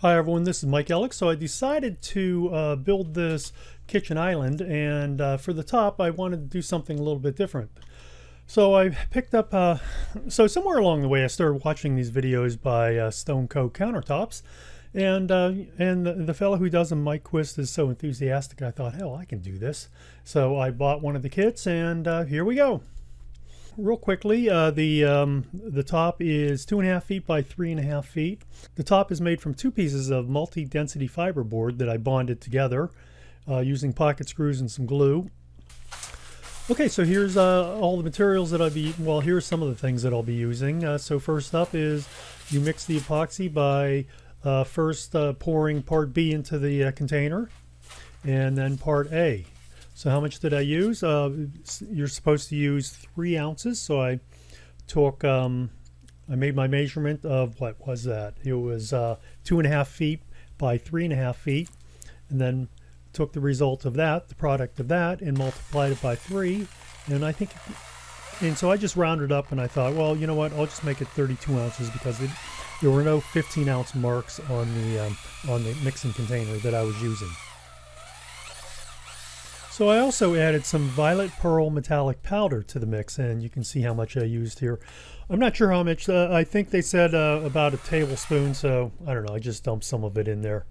Hi everyone, this is Mike Ellick. So I decided to build this kitchen island, and for the top I wanted to do something a little bit different. So I picked up, so somewhere along the way I started watching these videos by Stone Coat Countertops, and the fellow who does them, Mike Quist, is so enthusiastic. I thought, hell, I can do this. So I bought one of the kits, and here we go. Real quickly, the top is 2.5 feet by 3.5 feet. The top is made from two pieces of multi-density fiberboard that I bonded together using pocket screws and some glue. Okay, so here's all the materials that here's some of the things that I'll be using. So first up is you mix the epoxy by first pouring part B into the container, and then part A. So how much did I use? You're supposed to use 3 ounces. So I took, I made my measurement of, what was that? It was 2.5 feet by 3.5 feet. And then took the result of that, the product of that, and multiplied it by 3. And so I just rounded up, and I thought, well, you know what? I'll just make it 32 ounces because there were no 15-ounce marks on the mixing container that I was using. So I also added some violet pearl metallic powder to the mix, and you can see how much I used here. I'm not sure how much. I think they said about a tablespoon, so I don't know. I just dumped some of it in there.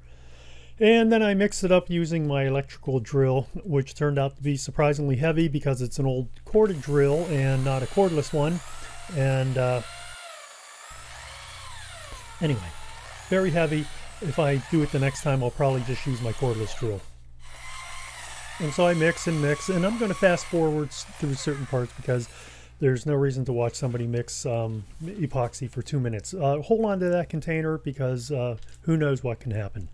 And then I mixed it up using my electrical drill, which turned out to be surprisingly heavy because it's an old corded drill and not a cordless one. And anyway, very heavy. If I do it the next time, I'll probably just use my cordless drill. And so I mix and mix, and I'm going to fast forward through certain parts because there's no reason to watch somebody mix epoxy for 2 minutes. Hold on to that container because who knows what can happen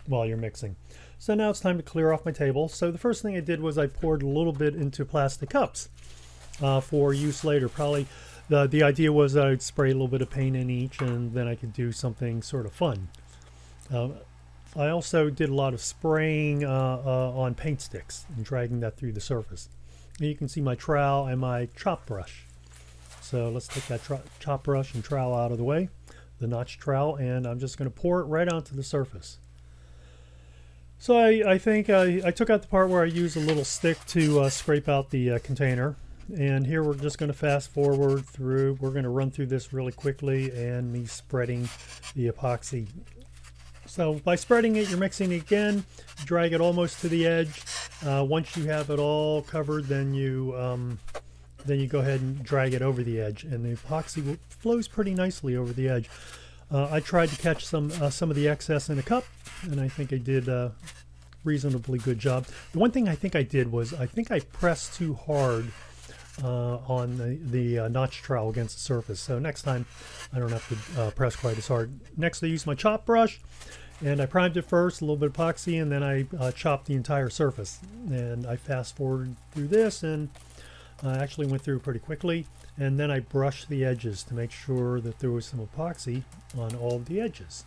while you're mixing. So now it's time to clear off my table. So the first thing I did was I poured a little bit into plastic cups for use later. Probably the idea was that I'd spray a little bit of paint in each, and then I could do something sort of fun. I also did a lot of spraying on paint sticks and dragging that through the surface. And you can see my trowel and my chop brush. So let's take that chop brush and trowel out of the way, the notch trowel, and I'm just going to pour it right onto the surface. So I think I took out the part where I used a little stick to scrape out the container. And here we're just going to fast forward through. We're going to run through this really quickly, and me spreading the epoxy. So by spreading it, you're mixing it again, drag it almost to the edge. Once you have it all covered, then you go ahead and drag it over the edge, and the epoxy flows pretty nicely over the edge. I tried to catch some of the excess in a cup, and I think I did a reasonably good job. The one thing I think I did was I think I pressed too hard on the notch trowel against the surface. So next time I don't have to press quite as hard. Next I used my chop brush, and I primed it first, a little bit of epoxy, and then I chopped the entire surface. And I fast forward through this, and I actually went through pretty quickly. And then I brushed the edges to make sure that there was some epoxy on all of the edges.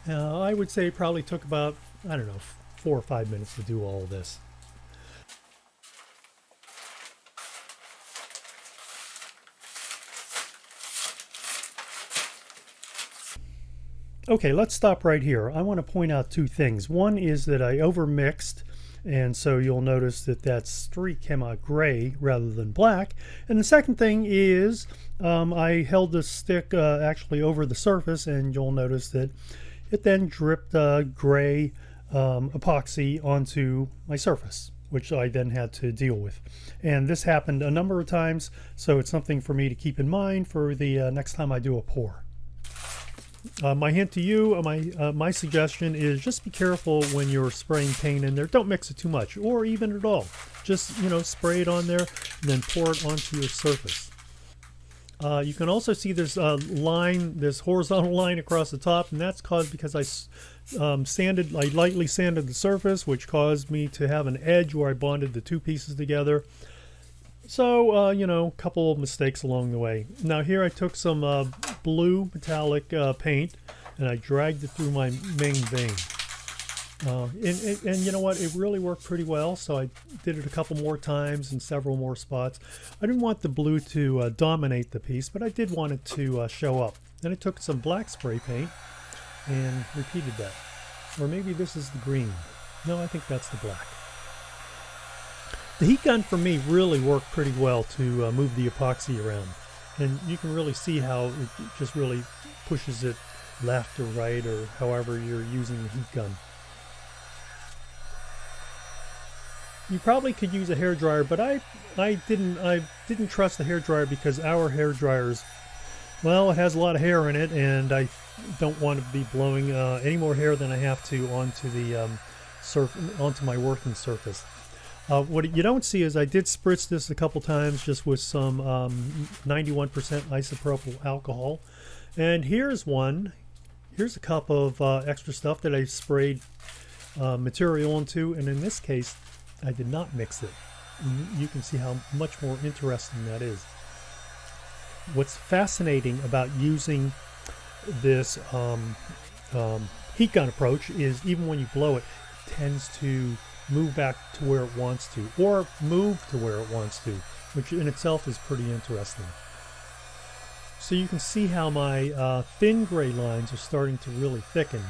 I would say it probably took about, I don't know, 4 or 5 minutes to do all of this. Okay, let's stop right here. I want to point out 2 things. One is that I overmixed, and so you'll notice that that streak came out gray rather than black. And the second thing is I held the stick actually over the surface, and you'll notice that it then dripped gray epoxy onto my surface, which I then had to deal with. And this happened a number of times, so it's something for me to keep in mind for the next time I do a pour. My hint to you, my suggestion is just be careful when you're spraying paint in there. Don't mix it too much, or even at all. Just, spray it on there and then pour it onto your surface. You can also see this line, this horizontal line across the top, and that's caused because I lightly sanded the surface, which caused me to have an edge where I bonded the 2 pieces together. So, a couple of mistakes along the way. Now here I took some blue metallic paint, and I dragged it through my main vein. And you know what, it really worked pretty well, so I did it a couple more times in several more spots. I didn't want the blue to dominate the piece, but I did want it to show up. Then I took some black spray paint and repeated that. Or maybe this is the green. No, I think that's the black. The heat gun for me really worked pretty well to move the epoxy around. And you can really see how it just really pushes it left or right, or however you're using the heat gun. You probably could use a hairdryer, but I didn't trust the hairdryer because our hairdryers, well, it has a lot of hair in it, and I don't want to be blowing any more hair than I have to onto the onto my working surface. What you don't see is I did spritz this a couple times just with some 91% isopropyl alcohol, and here's one. Here's a cup of extra stuff that I sprayed material into, and in this case I did not mix it. You can see how much more interesting that is. What's fascinating about using this heat gun approach is even when you blow it, it tends to move back to where it wants to, or move to where it wants to, which in itself is pretty interesting. So you can see how my thin gray lines are starting to really thicken.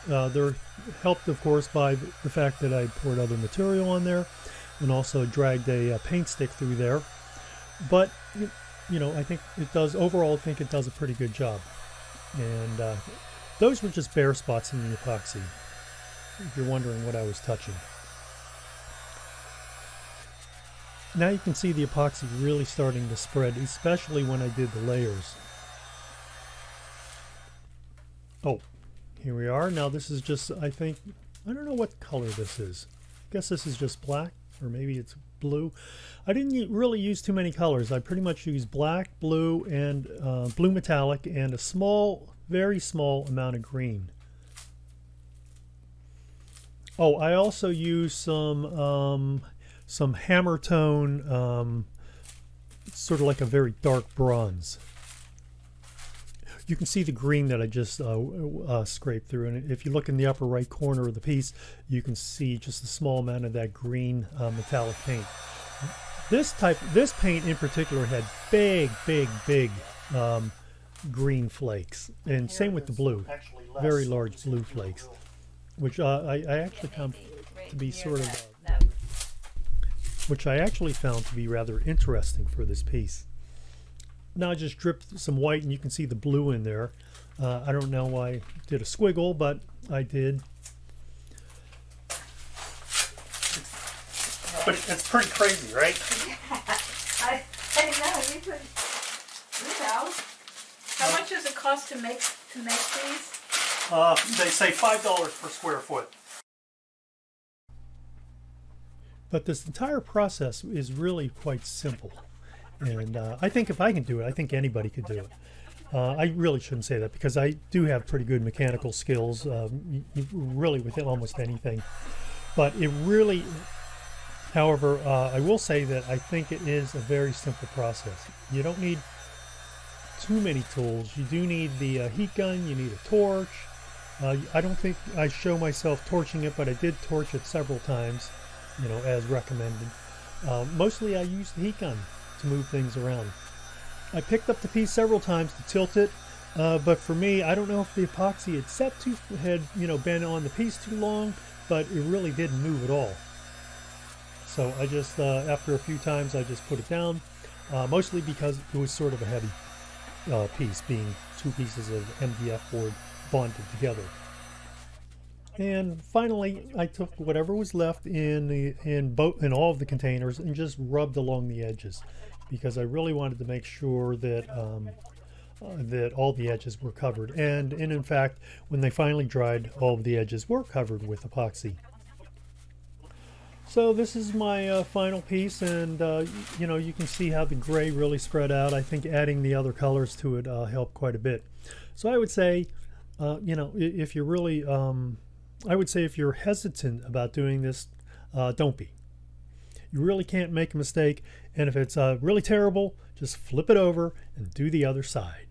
They're helped, of course, by the fact that I poured other material on there and also dragged a paint stick through there. But, you know, I think it does, overall, I think it does a pretty good job. And those were just bare spots in the epoxy, if you're wondering what I was touching. Now you can see the epoxy really starting to spread, especially when I did the layers. Oh, here we are. Now this is just, I think, I don't know what color this is. I guess this is just black, or maybe it's blue. I didn't really use too many colors. I pretty much used black, blue, and blue metallic, and a small, very small amount of green. Oh, I also used some hammer tone, sort of like a very dark bronze. You can see the green that I just scraped through, and if you look in the upper right corner of the piece, you can see just a small amount of that green metallic paint. This paint in particular had big green flakes, and same with the blue, very large blue flakes, which I actually found to be sort of, which I actually found to be rather interesting for this piece. Now I just dripped some white, and you can see the blue in there. I don't know why I did a squiggle, but I did. But it's pretty crazy, right? I know. You know. How much does it cost to make these? They say $5 per square foot. But this entire process is really quite simple. And I think if I can do it, I think anybody could do it. I really shouldn't say that because I do have pretty good mechanical skills, really with almost anything. But it really, however, I will say that I think it is a very simple process. You don't need too many tools. You do need the heat gun, you need a torch. I don't think I show myself torching it, but I did torch it several times, you know, as recommended. Mostly I use the heat gun to move things around. I picked up the piece several times to tilt it, but for me, I don't know if the epoxy had been on the piece too long, but it really didn't move at all. So I just, after a few times, I just put it down, mostly because it was sort of a heavy piece, being two pieces of MDF board bonded together. And finally, I took whatever was left in all of the containers and just rubbed along the edges, because I really wanted to make sure that that all the edges were covered. And in fact, when they finally dried, all of the edges were covered with epoxy. So this is my final piece, and you can see how the gray really spread out. I think adding the other colors to it helped quite a bit. So I would say, if you're really I would say if you're hesitant about doing this, don't be. You really can't make a mistake, and if it's really terrible, just flip it over and do the other side.